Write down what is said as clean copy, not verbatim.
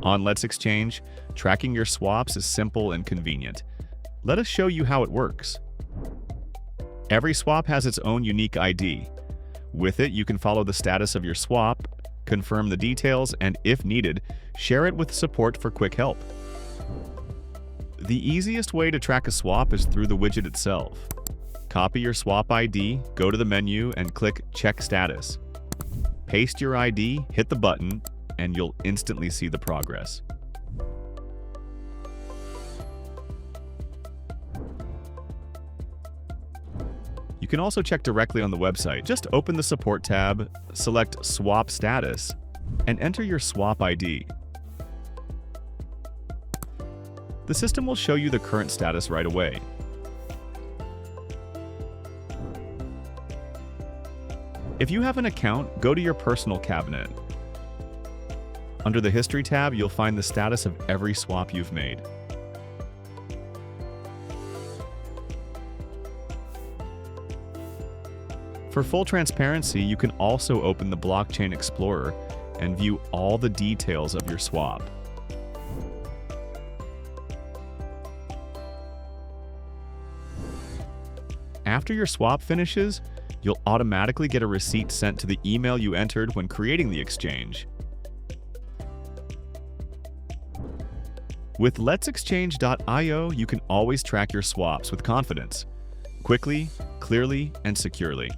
On LetsExchange, tracking your swaps is simple and convenient. Let us show you how it works. Every swap has its own unique ID. With it, you can follow the status of your swap, confirm the details, and if needed, share it with support for quick help. The easiest way to track a swap is through the widget itself. Copy your swap ID, go to the menu, and click Check Status. Paste your ID, hit the button, and you'll instantly see the progress. You can also check directly on the website. Just open the Support tab, select Swap Status, and enter your swap ID. The system will show you the current status right away. If you have an account, go to your personal cabinet. Under the History tab, you'll find the status of every swap you've made. For full transparency, you can also open the Blockchain Explorer and view all the details of your swap. After your swap finishes, you'll automatically get a receipt sent to the email you entered when creating the exchange. With LetsExchange.io, you can always track your swaps with confidence, quickly, clearly, and securely.